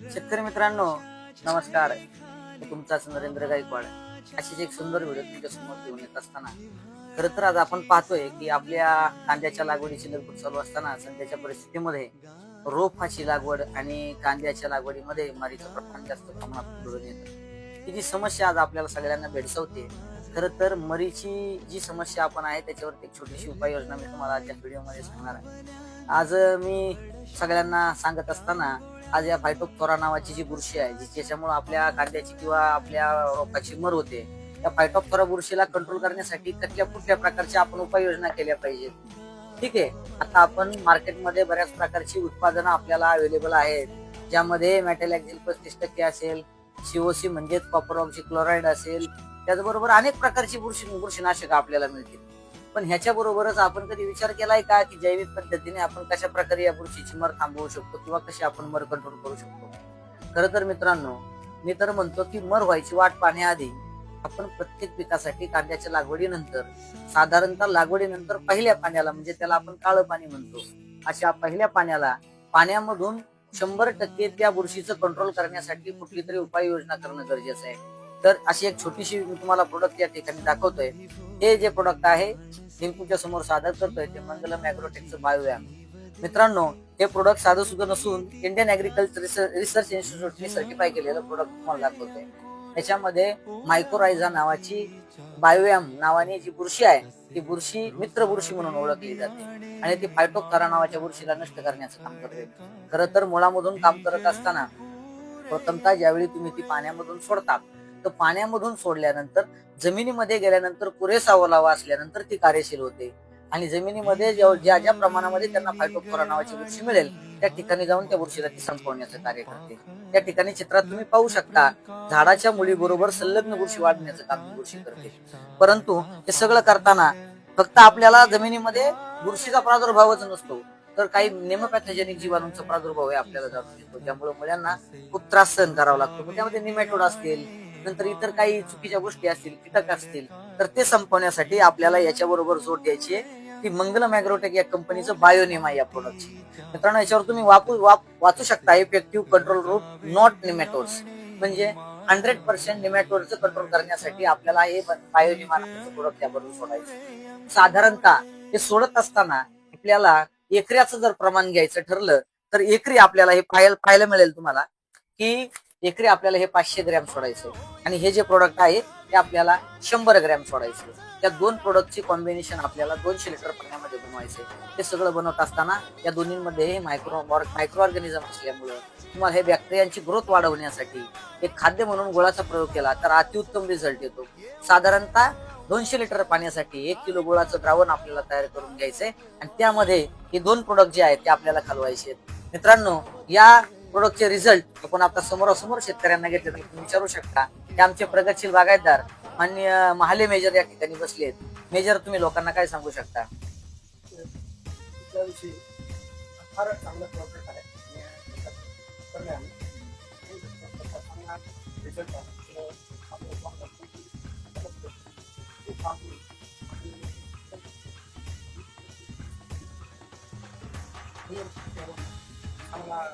शेतकरी मित्रांनो, नमस्कार. मी तुमचाच नरेंद्र गायकवाड. अशीच एक सुंदर व्हिडिओ तुमच्या समोर घेऊन येत असताना खरं तर आज आपण पाहतोय की आपल्या कांद्याच्या लागवडीची लगबग चालू असताना सध्याच्या परिस्थितीमध्ये रोपाची लागवड आणि कांद्याच्या लागवडीमध्ये मारीचं प्रमाण जास्त प्रमाणात आढळून येतं. ही जी समस्या आज आपल्याला सगळ्यांना भेडसावते. खरं तर मरीची जी समस्या आपण आहे त्याच्यावरती एक छोटीशी उपाययोजना मी तुम्हाला आजच्या व्हिडिओमध्ये सांगणार आहे. आज मी सगळ्यांना सांगत असताना आज या फायटोप्थोरा नावाची जी बुरशी आहे ज्याच्यामुळे आपल्या कांद्याची किंवा आपल्या रोपाची मर होते, त्या फायटोप्थोरा बुरशीला कंट्रोल करण्यासाठी कुठल्या कुठल्या प्रकारच्या आपण उपाययोजना केल्या पाहिजेत. ठीक आहे. आता आपण मार्केटमध्ये बऱ्याच प्रकारची उत्पादनं आपल्याला अवेलेबल आहेत, ज्यामध्ये मेटॅलॅक्झिल 35% असेल, सीओसी म्हणजेच कॉपर ऑक्सिक्लोराइड असेल, त्याचबरोबर अनेक प्रकारची बुरशीनाशक आपल्याला मिळतील. पण ह्याच्या बरोबरच आपण कधी विचार केलाय का की जैविक पद्धतीने आपण कशा प्रकारे या बुरशीची मर थांबवू शकतो किंवा कशी आपण मर कंट्रोल करू शकतो. खरं तर मित्रांनो, मी तर म्हणतो की मर व्हायची वाट पाहण्याआधी आपण प्रत्येक पिकासाठी कांद्याच्या लागवडीनंतर साधारणतः लागवडीनंतर पहिल्या पाण्याला, म्हणजे त्याला आपण काळं पाणी म्हणतो, अशा पहिल्या पाण्याला पाण्यामधून 100% त्या बुरशीचं कंट्रोल करण्यासाठी कुठली तरी उपाययोजना करणं गरजेचं आहे. तर अशी एक छोटीशी मी तुम्हाला प्रोडक्ट या ठिकाणी दाखवतोय. हे जे प्रोडक्ट आहे हे तुमच्या समोर सादर करतोय ते मंगलम ॲग्रोटेकचं बायोव्याम. मित्रांनो, हे प्रोडक्ट साधं सुद्धा नसून इंडियन ॲग्रिकल्चर रिसर्च इन्स्टिट्यूटने सर्टिफाय केलेलं प्रोडक्ट तुम्हाला दाखवतोय. त्याच्यामध्ये मायक्रोरायझा नावाची बायोव्याम नावाने जी बुरशी आहे ती बुरशी मित्र बुरशी म्हणून ओळखली जाते आणि ती फायटोप्थोरा नावाच्या बुरशीला नष्ट करण्याचं काम करते. खरं तर मुळामधून काम करत असताना प्रथमतः ज्यावेळी तुम्ही ती पाण्यामधून सोडतात, तर पाण्यामधून सोडल्यानंतर जमिनीमध्ये गेल्यानंतर पुरेसा ओलावा असल्यानंतर ती कार्यशील होते आणि जमिनीमध्ये ज्या ज्या प्रमाणामध्ये त्यांना फायटोप्थोरा नावाची बुरशी मिळेल त्या ठिकाणी जाऊन त्या बुरशीला ती संपवण्याचं कार्य करते. त्या ठिकाणी चित्रात तुम्ही पाहू शकता, झाडाच्या मुळीबरोबर संलग्न बुरशी वाढण्याचं काम ती बुरशी करते. परंतु हे सगळं करताना फक्त आपल्याला जमिनीमध्ये बुरशीचा प्रादुर्भावच नसतो, तर काही नेमपॅथोजेनिक जीवाणूंचा प्रादुर्भाव आपल्याला जाणून येतो, ज्यामुळे मुलांना खूप त्रास सहन करावा लागतो. त्यामध्ये निमॅटोड असतील, नंतर इतर काही चुकीच्या गोष्टी असतील, कीटक असतील, तर ते संपवण्यासाठी आपल्याला याच्याबरोबर जोड द्यायची आहे ती मंगलम ॲग्रोटेक या कंपनीचं बायोनेम आहे या प्रोडक्टची. मित्रांनो, याच्यावर तुम्ही वाचू शकता इफेक्टिव्ह कंट्रोल रूट नॉट निमॅटोड्स, म्हणजे 100% निमॅटोडचं कंट्रोल करण्यासाठी आपल्याला हे बायोनेमा नावाचं प्रोडक्ट त्याबरोबर सोडायचं. साधारणतः हे सोडत असताना आपल्याला एकऱ्याचं जर प्रमाण घ्यायचं ठरलं तर एकरी आपल्याला हे पाहायला मिळेल तुम्हाला की एकरी आपल्याला हे 500 ग्रॅम सोडायचं आणि हे जे प्रोडक्ट आहे ते आपल्याला 100 ग्रॅम सोडायचं. त्या दोन प्रोडक्टची कॉम्बिनेशन आपल्याला 200 लिटर पाण्यामध्ये बनवायचे. हे सगळं बनवत असताना या दोन्हीमध्ये मायक्रो ऑर्गॅनिझम असल्यामुळं तुम्हाला हे बॅक्टेरियांची ग्रोथ वाढवण्यासाठी एक खाद्य म्हणून गुळाचा प्रयोग केला तर अतिउत्तम रिझल्ट येतो. साधारणतः 200 लिटर पाण्यासाठी 1 किलो गुळाचं द्रावण आपल्याला तयार करून घ्यायचंय आणि त्यामध्ये हे दोन प्रोडक्ट जे आहेत ते आपल्याला घालवायचे आहेत. मित्रांनो, या प्रोडक्टचे रिझल्ट आपण आता समोरासमोर शेतकऱ्यांना घेतले तर तुम्ही विचारू शकता. ते आमचे प्रगतशील बागायतदार माननीय महाले मेजर या ठिकाणी बसले आहेत. मेजर, तुम्ही लोकांना काय सांगू शकता? त्याविषयी फार चांगला प्रॉफिट आहे. चांगला